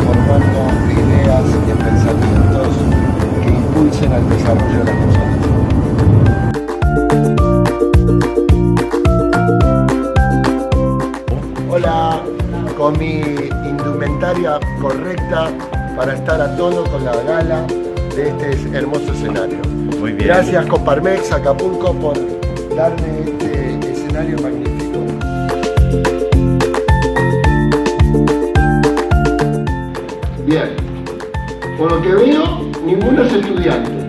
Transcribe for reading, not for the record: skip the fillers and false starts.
formando ideas y pensamientos que impulsen al desarrollo de las personas. Hola, con mi indumentaria correcta para estar a tono con la gala de este hermoso escenario. Muy bien. Gracias Coparmex, Acapulco, por darme este escenario magnífico. Bien, por lo que veo, ninguno es estudiante.